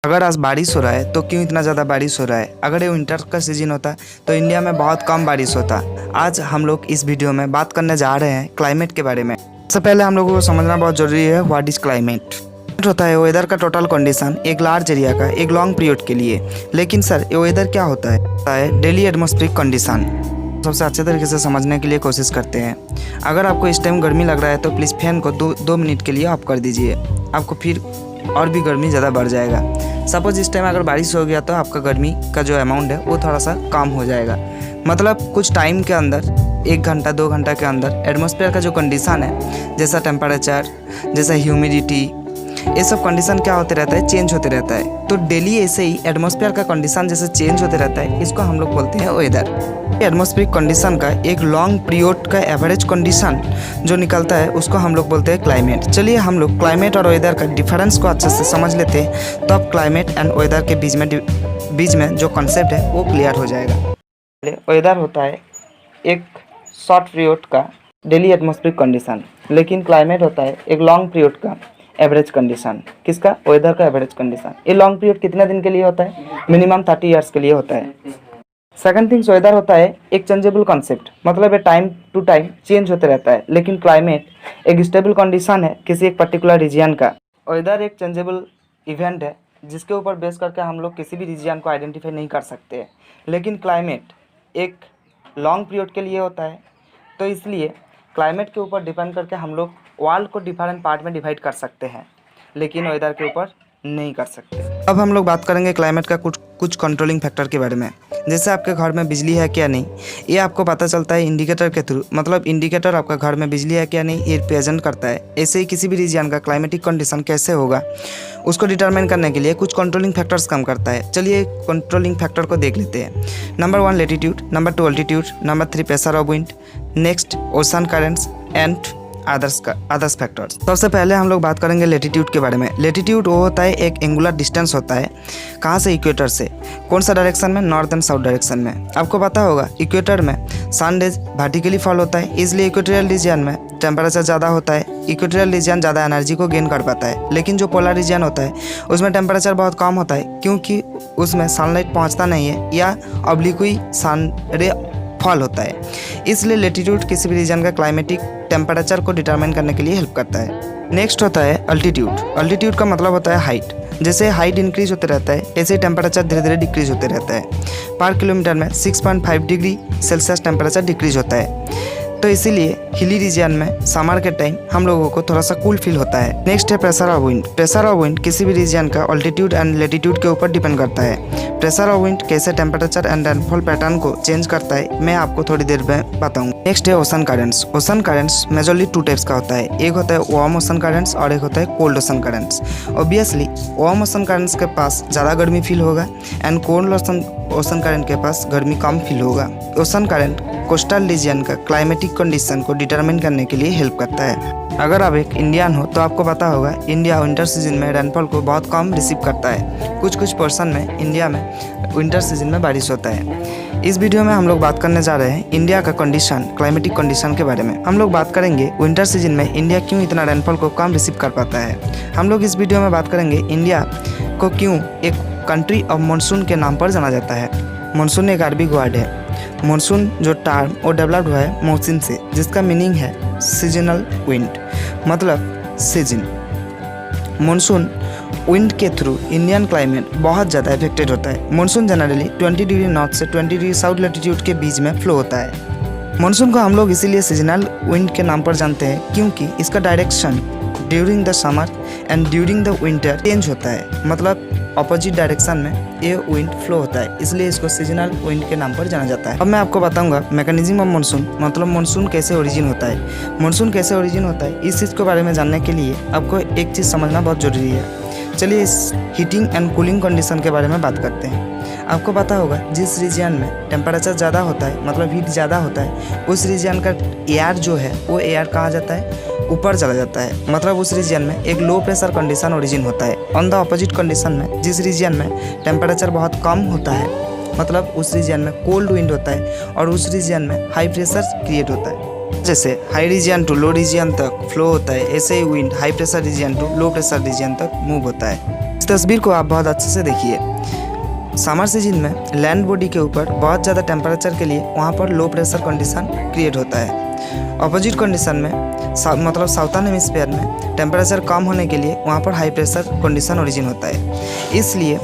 अगर आज बारिश हो रहा है तो क्यों इतना ज़्यादा बारिश हो रहा है? अगर ये विंटर का सीजन होता तो इंडिया में बहुत कम बारिश होता। आज हम लोग इस वीडियो में बात करने जा रहे हैं क्लाइमेट के बारे में। सबसे पहले हम लोगों को समझना बहुत ज़रूरी है व्हाट इज़ क्लाइमेट। होता है वेदर का टोटल कंडीशन एक लार्ज एरिया का एक लॉन्ग पीरियड के लिए। लेकिन सर ये वेदर क्या होता है डेली एटमॉस्फेरिक कंडीशन। सबसे अच्छे तरीके से समझने के लिए कोशिश करते हैं। अगर आपको इस टाइम गर्मी लग रहा है तो प्लीज़ फैन को दो मिनट के लिए ऑफ कर दीजिए, आपको फिर और भी गर्मी ज़्यादा बढ़ जाएगा। सपोज इस टाइम अगर बारिश हो गया तो आपका गर्मी का जो अमाउंट है वो थोड़ा सा कम हो जाएगा। मतलब कुछ टाइम के अंदर 1 घंटा 2 घंटा के अंदर एटमॉस्फेयर का जो कंडीशन है, जैसा टेम्परेचर, जैसा ह्यूमिडिटी, ये सब कंडीशन क्या होते रहता है, चेंज होते रहता है। तो डेली ऐसे ही एटमॉस्फेयर का कंडीशन जैसे चेंज होते रहता है, इसको हम लोग बोलते हैं वेदर। एटमॉस्फेरिक कंडीशन का एक लॉन्ग पीरियड का एवरेज कंडीशन जो निकलता है उसको हम लोग बोलते हैं क्लाइमेट। चलिए हम लोग क्लाइमेट और वेदर का डिफरेंस को अच्छे से समझ लेते हैं, तो अब क्लाइमेट एंड वेदर के बीच में जो कॉन्सेप्ट है वो क्लियर हो जाएगा। वेदर होता है एक शॉर्ट पीरियड का डेली एटमॉस्फेरिक कंडीशन, लेकिन क्लाइमेट होता है एक लॉन्ग पीरियड का एवरेज कंडीशन। किसका? वेदर का एवरेज कंडीशन। ये लॉन्ग पीरियड कितने दिन के लिए होता है? मिनिमम 30 ईयर्स के लिए होता है। सेकंड थिंग्स, वेदर होता है एक चेंजेबल कॉन्सेप्ट, मतलब ये टाइम टू टाइम चेंज होते रहता है। लेकिन क्लाइमेट एक स्टेबल कंडीशन है किसी एक पर्टिकुलर रीजन का। वेदर एक चेंजेबल इवेंट है जिसके ऊपर बेस करके हम लोग किसी भी रीजन को आइडेंटिफाई नहीं कर सकते हैं। लेकिन क्लाइमेट एक लॉन्ग पीरियड के लिए होता है, तो इसलिए क्लाइमेट के ऊपर डिपेंड करके हम लोग वर्ल्ड को डिफरेंट पार्ट में डिवाइड कर सकते हैं, लेकिन वेदर के ऊपर नहीं कर सकते। अब हम लोग बात करेंगे क्लाइमेट का कुछ कंट्रोलिंग फैक्टर के बारे में। जैसे आपके घर में बिजली है क्या नहीं, ये आपको पता चलता है इंडिकेटर के थ्रू। मतलब इंडिकेटर आपका घर में बिजली है क्या नहीं ये रिप्रेजेंट करता है। ऐसे ही किसी भी रीजन का क्लाइमेटिक कंडीशन कैसे होगा उसको डिटरमाइन करने के लिए कुछ कंट्रोलिंग फैक्टर्स काम करता है। चलिए कंट्रोलिंग फैक्टर को देख लेते हैं। Number 1 latitude, number 2 altitude, number 3 pressure of wind, next ocean currents and others factors. सबसे पहले हम लोग बात करेंगे लेटीट्यूड के बारे में। लेटीट्यूड वो होता है एक एंगुलर डिस्टेंस होता है, कहाँ से? इक्वेटर से। कौन सा डायरेक्शन में? नॉर्थ एंड साउथ डायरेक्शन में। आपको पता होगा इक्वेटर में सन रेज वर्टिकली फॉल होता है, इसलिए इक्वेटोरियल रीजन में टेम्परेचर ज़्यादा होता है। इक्वेटोरियल रीजन ज़्यादा एनर्जी को गेन कर पाता है। लेकिन जो पोलर रीजन होता है उसमें टेम्परेचर बहुत कम होता है, क्योंकि उसमें सनलाइट पहुँचता नहीं है या ऑब्लिक्वी सन रे फॉल होता है। इसलिए लेटीट्यूड किसी भी रीजन का क्लाइमेटिक टेम्परेचर को डिटरमाइन करने के लिए हेल्प करता है। नेक्स्ट होता है अल्टीट्यूड। अल्टीट्यूड का मतलब होता है हाइट। जैसे हाइट इंक्रीज होते रहता है ऐसे टेम्परेचर धीरे धीरे डिक्रीज होते रहता है। पर किलोमीटर में 6.5 डिग्री सेल्सियस टेम्परेचर डिक्रीज होता है। तो इसीलिए हिली रीजन में समर के टाइम हम लोगों को थोड़ा सा कूल फील होता है। नेक्स्ट है pressure of wind. Pressure of wind किसी भी रीजन का ऑल्टीट्यूड एंड लेटीट्यूड के ऊपर डिपेंड करता है। प्रेशर ऑफ विंड कैसे टेम्परेचर एंड रेनफॉल पैटर्न को चेंज करता है मैं आपको थोड़ी देर में बताऊंगा। नेक्स्ट है ocean currents. Ocean currents majorly 2 types का होता है। एक होता है वार्म ओशन करेंट्स और एक होता है cold ocean currents. Obviously warm ocean currents के पास ज़्यादा गर्मी फील होगा एंड कोल्ड ओशन करंट के पास गर्मी कम फील होगा। ओशन करंट कोस्टल रीजन का क्लाइमेटिक कंडीशन को डिटरमाइन करने के लिए हेल्प करता है। अगर आप एक इंडियन हो तो आपको पता होगा इंडिया विंटर सीजन में रेनफॉल को बहुत कम रिसीव करता है। कुछ पोर्शन में इंडिया में विंटर सीजन में बारिश होता है। इस वीडियो में हम लोग बात करने जा रहे हैं इंडिया का कंडीशन, क्लाइमेटिक कंडीशन के बारे में। हम लोग बात करेंगे विंटर सीजन में इंडिया क्यों इतना रेनफॉल को कम रिसीव कर पाता है। हम लोग इस वीडियो में बात करेंगे इंडिया को क्यों एक कंट्री ऑफ मानसून के नाम पर जाना जाता है। मानसून एक अरबी वर्ड है। मानसून जो टर्म वो डेवलप्ड हुआ है मौसम से, जिसका मीनिंग है सीजनल विंड, मतलब सीजन। मानसून विंड के थ्रू इंडियन क्लाइमेट बहुत ज़्यादा इफेक्टेड होता है। मानसून जनरली 20 डिग्री नॉर्थ से 20 डिग्री साउथ लैटिट्यूड के बीच में फ्लो होता है। मानसून को हम लोग इसीलिए सीजनल विंड के नाम पर जानते हैं क्योंकि इसका direction during the summer and during the winter change होता है। मतलब अपोजिट डायरेक्शन में ये विंड फ्लो होता है, इसलिए इसको सीजनल विंड के नाम पर जाना जाता है। अब मैं आपको बताऊंगा मैकेनिज्म ऑफ मानसून, मतलब मानसून कैसे ओरिजिन होता है। मानसून कैसे ओरिजिन होता है इस चीज़ के बारे में जानने के लिए आपको एक चीज़ समझना बहुत ज़रूरी है। चलिए इस हीटिंग एंड कूलिंग कंडीशन के बारे में बात करते हैं। आपको पता होगा जिस रीजन में टेम्परेचर ज़्यादा होता है, मतलब हीट ज़्यादा होता है, उस रीजन का एयर जो है वो एयर कहाँ जाता है? ऊपर चला जाता है। मतलब उस रीजन में एक लो प्रेशर कंडीशन ओरिजिन होता है। ऑन द अपोजिट कंडीशन में जिस रीजन में टेम्परेचर बहुत कम होता है, मतलब उस रीजन में कोल्ड विंड होता है और उस रीजन में हाई प्रेशर क्रिएट होता है। जैसे high region to low region तक फ्लो होता है, ऐसे ही wind high pressure region to low pressure region तक मूव होता है। इस तस्वीर को आप बहुत अच्छे से देखिए। समर सीजन में लैंड बॉडी के ऊपर बहुत ज़्यादा टेम्परेचर के लिए वहाँ पर लो प्रेशर कंडीशन क्रिएट होता है। अपोजिट कंडीशन में मतलब साउथर्न हेमिस्फीयर में टेम्परेचर कम होने के लिए वहाँ पर हाई प्रेशर कंडीशन ओरिजिन होता है। इसलिए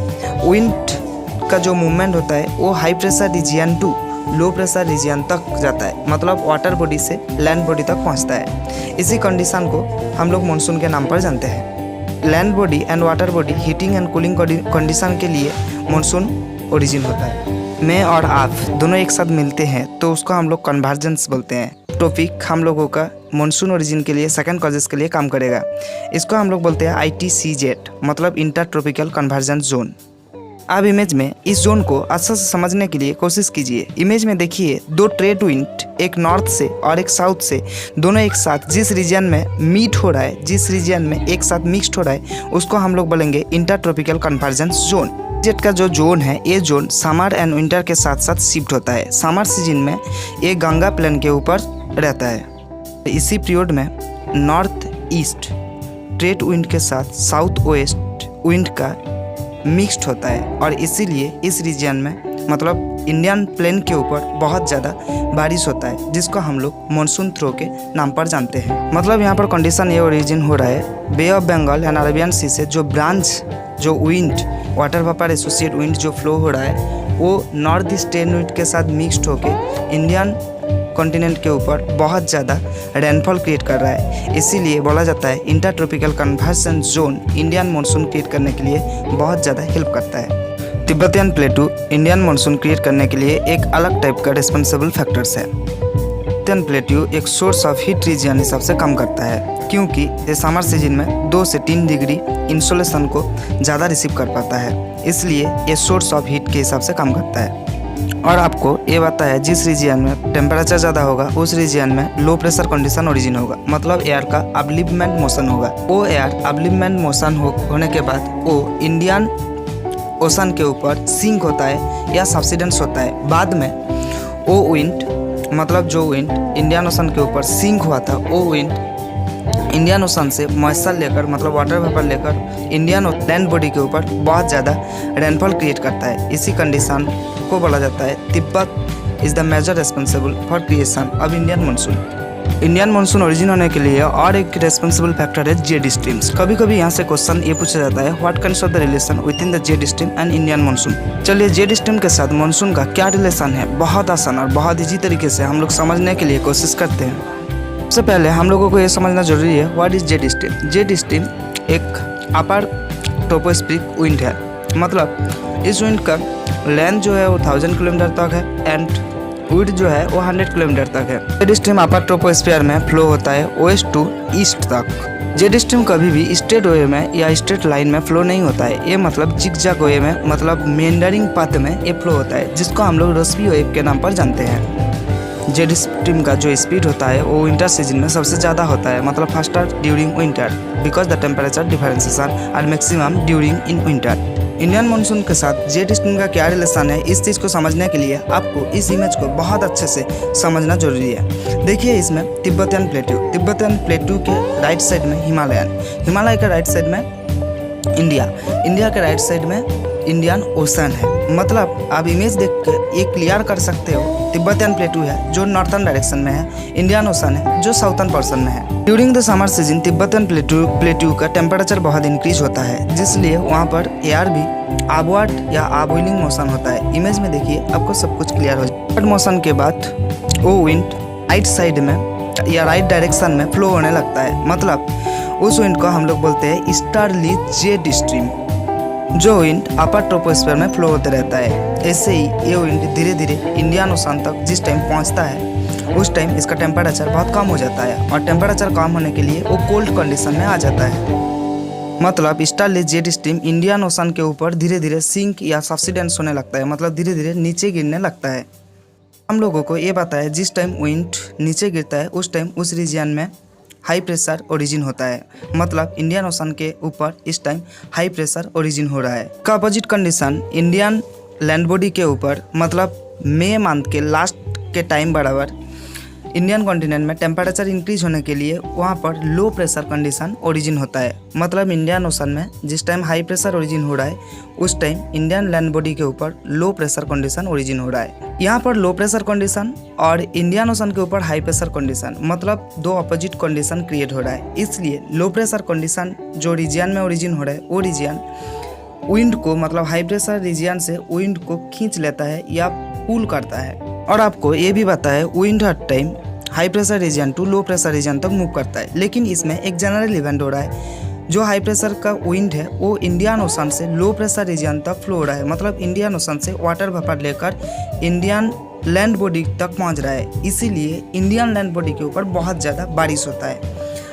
विंड का जो मूवमेंट होता है वो high pressure region to low pressure region तक जाता है, मतलब वाटर बॉडी से लैंड बॉडी तक पहुँचता है। इसी कंडीशन को हम लोग मानसून के नाम पर जानते हैं। Land body and water body heating and cooling condition के लिए मानसून ओरिजिन होता है। मैं और आप दोनों एक साथ मिलते हैं तो उसको हम लोग कन्वर्जेंस बोलते हैं। टॉपिक हम लोगों का मानसून ओरिजिन के लिए सेकंड कॉजेस के लिए काम करेगा। इसको हम लोग बोलते हैं ITCZ, मतलब इंटर ट्रॉपिकल कन्वर्जेंस जोन। अब इमेज में इस जोन को अच्छे से समझने के लिए कोशिश कीजिए। इमेज में देखिए दो ट्रेड विंड, एक नॉर्थ से और एक साउथ से, दोनों एक साथ जिस रीजन में मीट हो रहा है, जिस रीजन में एक साथ मिक्सड हो रहा है, उसको हम लोग बोलेंगे inter tropical convergence zone. Jet का जो जोन है, ये जोन समर एंड विंटर के साथ साथ शिफ्ट होता है। समर सीजन में ये गंगा प्लेन के ऊपर रहता है। इसी पीरियड में नॉर्थ ईस्ट ट्रेड विंड के साथ साउथ वेस्ट विंड का मिक्स्ड होता है और इसीलिए इस रीजन में मतलब इंडियन प्लेन के ऊपर बहुत ज़्यादा बारिश होता है, जिसको हम लोग मानसून थ्रो के नाम पर जानते हैं। मतलब यहाँ पर कंडीशन ये ओरिजिन हो रहा है bay of Bengal and Arabian सी से जो ब्रांच जो wind water vapour associate wind जो फ्लो हो रहा है वो नॉर्थ ईस्ट ट्रेड विंड के साथ मिक्स्ड होकर इंडियन कॉन्टिनेंट के ऊपर बहुत ज़्यादा रेनफॉल क्रिएट कर रहा है। इसीलिए बोला जाता है inter tropical convergence zone Indian monsoon create करने के लिए बहुत ज़्यादा हेल्प करता है। तिब्बतियन प्लेटू इंडियन मानसून क्रिएट करने के लिए एक अलग टाइप का रिस्पॉन्सिबल फैक्टर्स है। तिब्बतियन प्लेटू एक सोर्स ऑफ हीट रीजन हिसाब से काम करता है, क्योंकि ये समर सीजन में 2 से 3 डिग्री इंसोलेशन को ज़्यादा रिसीव कर पाता है, इसलिए ये सोर्स ऑफ हीट के हिसाब से काम करता है। और आपको ये पता है जिस रीजन में टेम्परेचर ज़्यादा होगा उस रीजन में लो प्रेशर कंडीशन ओरिजिन होगा, मतलब एयर का अपलिफ्टमेंट मोशन होगा। वो एयर अपलिफ्टमेंट मोशन होने के बाद वो इंडियन ओशन के ऊपर सिंक होता है या सब्सिडेंस होता है। बाद में वो विंड मतलब जो विंड इंडियन ओशन के ऊपर सिंक हुआ था वो विंड इंडियन ओशन से मॉइस्चर लेकर मतलब वाटर वेपर लेकर इंडियन लैंड बॉडी के ऊपर बहुत ज़्यादा रेनफॉल क्रिएट करता है। इसी कंडीशन को बोला जाता है Tibet is the major responsible for creation of Indian monsoon. Indian monsoon origin होने के लिए और एक रिस्पॉन्सिबल फैक्टर है जेड स्ट्रीम्स। कभी कभी यहाँ से क्वेश्चन ये पूछा जाता है what kinds of the relation within the jet stream and Indian monsoon. चलिए जेड स्ट्रीम के साथ मानसून का क्या रिलेशन है, बहुत आसान और बहुत ईजी तरीके से हम लोग समझने के लिए कोशिश करते हैं। सबसे पहले हम लोगों को ये समझना जरूरी है what is Z stream. Z stream एक अपर ट्रोपोस्फेरिक विंड है, मतलब इस विंड का लेंथ जो है वो 1000 किलोमीटर तक है एंड विड्थ जो है वो 100 किलोमीटर तक है। जेड स्ट्रीम अपर ट्रोपोस्फीयर में फ्लो होता है वेस्ट टू ईस्ट तक। जेड स्ट्रीम कभी भी स्ट्रेट वे में या स्ट्रेट लाइन में फ्लो नहीं होता है, ये मतलब जिगजैग वे में मतलब मेंडरिंग पाथ में ये फ्लो होता है, जिसको हम लोग रोस्बी वेव के नाम पर जानते हैं। जेड स्ट्रीम का जो स्पीड होता है वो विंटर सीजन में सबसे ज़्यादा होता है, मतलब faster during winter because the temperature differentiation are maximum during in winter. Indian monsoon के साथ जेड स्ट्रीम का क्या रिलेशन है, इस चीज़ को समझने के लिए आपको इस इमेज को बहुत अच्छे से समझना जरूरी है। देखिए इसमें तिब्बतियन प्लेटू के राइट साइड में हिमालय के राइट साइड में इंडिया के राइट साइड में इंडियन ओशन है। मतलब आप इमेज देख कर ये क्लियर कर सकते हो तिब्बतियन प्लेटू है जो नॉर्थर्न डायरेक्शन में है, इंडियन ओशन है जो साउथर्न पोर्शन में है। During the summer season Tibetan प्लेटू का टेम्परेचर बहुत इंक्रीज होता है, जिसलिए वहाँ पर एयर भी अपवर्ड या अपवेलिंग मोशन होता है। इमेज में देखिए आपको सब कुछ क्लियर हो जाए। अपवर्ड मोशन के बाद वो विंड राइट साइड में या राइट डायरेक्शन में फ्लो होने लगता है, मतलब उस विंड को हम लोग बोलते हैं ईस्टर्ली जेड स्ट्रीम, जो विंड अपर ट्रोपोस्फीयर में फ्लो होते रहता है। ऐसे ही ये विंड धीरे धीरे इंडियन ओशन तक जिस टाइम पहुंचता है उस टाइम इसका टेम्परेचर बहुत कम हो जाता है और टेम्परेचर कम होने के लिए वो कोल्ड कंडीशन में आ जाता है। मतलब easterly Z stream Indian ocean के ऊपर धीरे धीरे सिंक या सब्सिडेंस होने लगता है, मतलब धीरे धीरे नीचे गिरने लगता है। हम लोगों को ये पता है जिस टाइम विंड नीचे गिरता है उस टाइम उस रीजन में हाई प्रेशर ओरिजिन होता है, मतलब इंडियन ओशन के ऊपर इस टाइम हाई प्रेशर ओरिजिन हो रहा है। का opposite condition Indian land body के ऊपर मतलब मई मंथ के लास्ट के टाइम बराबर इंडियन कॉन्टिनेंट में टेम्परेचर इंक्रीज होने के लिए वहाँ पर लो प्रेशर कंडीशन ओरिजिन होता है। मतलब इंडियन ओशन में जिस टाइम हाई प्रेशर ओरिजिन हो रहा है उस टाइम इंडियन लैंड बॉडी के ऊपर लो प्रेशर कंडीशन ओरिजिन हो रहा है। यहाँ पर लो प्रेशर कंडीशन और इंडियन ओशन के ऊपर हाई प्रेशर कंडीशन मतलब दो अपोजिट कंडीशन क्रिएट हो रहा है। इसलिए लो प्रेशर कंडीशन जो रीजन में ओरिजिन हो रहा है वो रीजन विंड को मतलब हाई प्रेशर रीजन से विंड को खींच लेता है या पुल करता है। और आपको ये भी पता है विंड हर time high pressure region to low pressure region तक मूव करता है। लेकिन इसमें एक जनरल इवेंट हो रहा है, जो हाई प्रेशर का विंड है वो इंडियन ओशन से लो प्रेशर रीजन तक फ्लो हो रहा है। मतलब इंडियन ओशन से वाटर वेपर लेकर इंडियन लैंड बॉडी तक पहुंच रहा है। इसीलिए इंडियन लैंड बॉडी के ऊपर बहुत ज़्यादा बारिश होता है।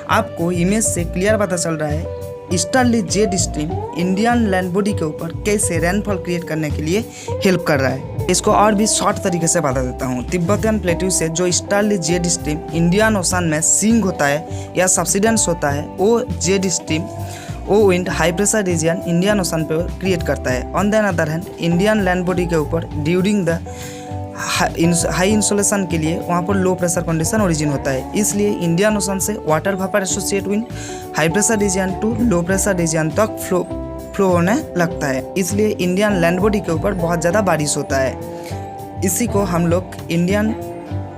आपको इमेज से क्लियर पता चल रहा है easterly jet stream Indian land body के ऊपर कैसे रेनफॉल क्रिएट करने के लिए हेल्प कर रहा है। इसको और भी शॉर्ट तरीके से बता देता हूँ। तिब्बतियन प्लेट्यू से जो easterly jet stream Indian ocean में सिंक होता है या सब्सिडेंस होता है वो जेट स्ट्रीम वो wind high pressure reason Indian ocean पे क्रिएट करता है। On the other hand Indian land body के ऊपर ड्यूरिंग द हाई इंसोलेशन के लिए वहाँ पर लो प्रेशर कंडीशन ओरिजिन होता है। इसलिए इंडियन ओशन से water vapour associate wind high pressure region to low pressure region तक फ्लो होने लगता है। इसलिए इंडियन लैंड बॉडी के ऊपर बहुत ज़्यादा बारिश होता है। इसी को हम लोग इंडियन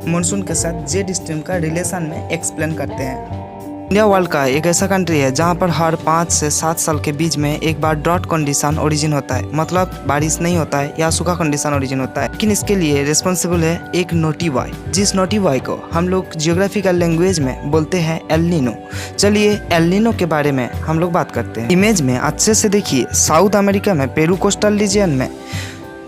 मानसून के साथ जेट स्ट्रीम का रिलेशन में एक्सप्लेन करते हैं। इंडिया वर्ल्ड का एक ऐसा कंट्री है जहाँ पर हर 5 से 7 साल के बीच में एक बार ड्रॉट कंडीशन ओरिजिन होता है, मतलब बारिश नहीं होता है या सूखा कंडीशन ओरिजिन होता है। लेकिन इसके लिए रिस्पॉन्सिबल है एक नोटिवाई, जिस नोटिवाई को हम लोग जियोग्राफिकल लैंग्वेज में बोलते हैं एल नीनो। चलिए एल नीनो के बारे में हम लोग बात करते हैं। इमेज में अच्छे से देखिए, साउथ अमेरिका में पेरू कोस्टल रीजन में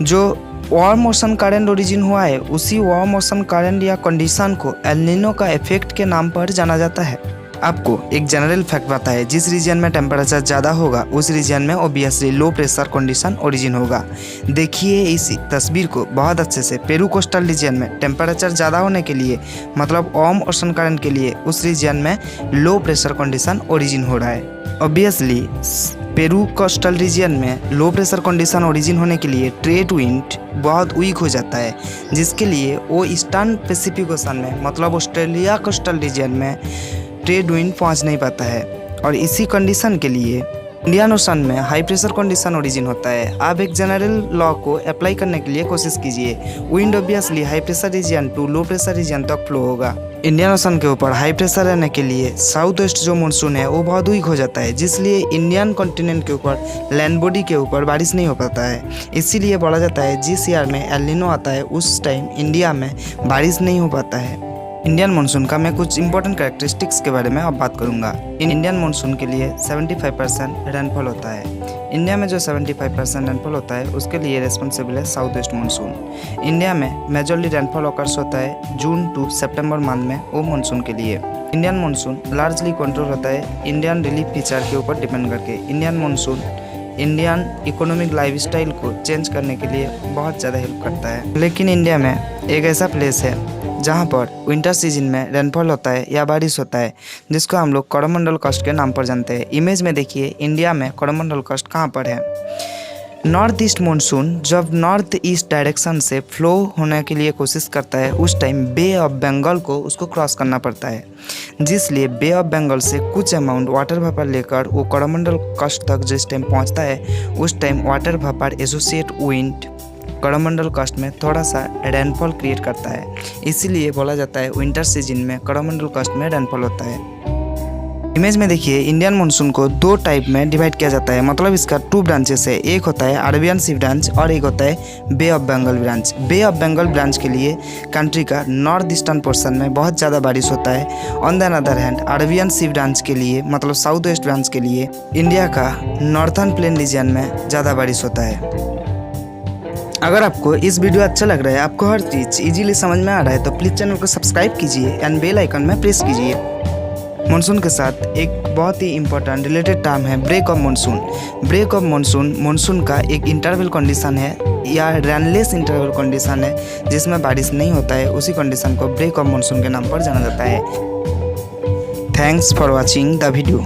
जो वार्म ओशन करंट ओरिजिन हुआ है उसी वार्म ओशन करंट या कंडीशन को एल नीनो का इफेक्ट के नाम पर जाना जाता है। आपको एक जनरल फैक्ट पता है, जिस रीजन में टेम्परेचर ज़्यादा होगा उस रीजन में obviously low pressure condition origin होगा। देखिए इस तस्वीर को बहुत अच्छे से। पेरू कोस्टल रीजन में टेम्परेचर ज़्यादा होने के लिए मतलब वार्म ओशन करंट के लिए उस रीजन में लो प्रेशर कंडीशन ओरिजिन हो रहा है। ओबियसली पेरू कोस्टल रीजन में लो प्रेशर कंडीशन ओरिजिन होने के लिए ट्रेड विंड बहुत वीक हो जाता है, जिसके लिए वो ईस्टर्न पैसिफिक ओशन में मतलब ऑस्ट्रेलिया कोस्टल रीजन में ट्रेड विंड पहुंच नहीं पाता है। और इसी कंडीशन के लिए इंडियन ओशन में हाई प्रेशर कंडीशन ओरिजिन होता है। आप एक जनरल लॉ को अप्लाई करने के लिए कोशिश कीजिए। Wind obviously high pressure region to low pressure region तक फ्लो होगा। इंडियन ओशन के ऊपर हाई प्रेशर रहने के लिए साउथ वेस्ट जो मानसून है वो बहुत वीक हो जाता है, जिसलिए इंडियन कॉन्टिनेंट के ऊपर लैंड बॉडी के ऊपर बारिश नहीं हो पाता है। इसीलिए बोला जाता है जिस ईयर में एल नीनो आता है उस टाइम इंडिया में बारिश नहीं हो पाता है। इंडियन मानसून का मैं कुछ इंपॉर्टेंट कैरेक्टरिस्टिक्स के बारे में अब बात करूंगा। इंडियन मानसून के लिए 75% रेनफॉल होता है। इंडिया में जो 75% रेनफॉल होता है उसके लिए रिस्पॉन्सिबल है साउथ वेस्ट मानसून। इंडिया में मेजरली रेनफॉल ऑकर्स होता है जून टू सितंबर मंथ में वो मानसून के लिए। इंडियन मानसून लार्जली कंट्रोल होता है इंडियन रिलीफ फीचर के ऊपर डिपेंड करके। Indian monsoon Indian economic lifestyle को चेंज करने के लिए बहुत ज़्यादा हेल्प करता है। लेकिन इंडिया में एक ऐसा प्लेस है जहाँ पर विंटर सीजन में रेनफॉल होता है या बारिश होता है, जिसको हम लोग कोरोमंडल कस्ट के नाम पर जानते हैं। इमेज में देखिए इंडिया में कोरोमंडल कस्ट कहाँ पर है। नॉर्थ ईस्ट मानसून जब नॉर्थ ईस्ट डायरेक्शन से फ्लो होने के लिए कोशिश करता है उस टाइम बे ऑफ बंगाल को उसको क्रॉस करना पड़ता है, जिसलिए बे ऑफ बंगाल से कुछ अमाउंट वाटर वेपर लेकर वो कोरोमंडल कस्ट तक जिस टाइम पहुंचता है उस time water vapour associate wind Coromandel कस्ट में थोड़ा सा रेनफॉल क्रिएट करता है। इसीलिए बोला जाता है विंटर सीजन में कोरोमंडल कस्ट में रेनफॉल होता है। इमेज में देखिए इंडियन मानसून को 2 टाइप में डिवाइड किया जाता है, मतलब इसका 2 ब्रांचेस है। एक होता है अरेबियन सी ब्रांच और एक होता है bay of Bengal branch. Bay of Bengal branch के लिए कंट्री का नॉर्थ ईस्टर्न पोर्शन में बहुत ज़्यादा बारिश होता है। On the other hand Arabian sea branch के लिए मतलब साउथ वेस्ट ब्रांच के लिए इंडिया का नॉर्थर्न प्लेन रीजन में ज़्यादा बारिश होता है। अगर आपको इस वीडियो अच्छा लग रहा है, आपको हर चीज़ इजीली समझ में आ रहा है तो प्लीज़ चैनल को सब्सक्राइब कीजिए एंड बेल आइकन में प्रेस कीजिए। मानसून के साथ एक बहुत ही इंपॉर्टेंट रिलेटेड टर्म है break of monsoon. Break of monsoon monsoon का एक इंटरवल कंडीशन है या रेनलेस इंटरवल कंडीशन है जिसमें बारिश नहीं होता है। उसी कंडीशन को ब्रेक ऑफ मानसून के नाम पर जाना जाता है। Thanks for watching the video.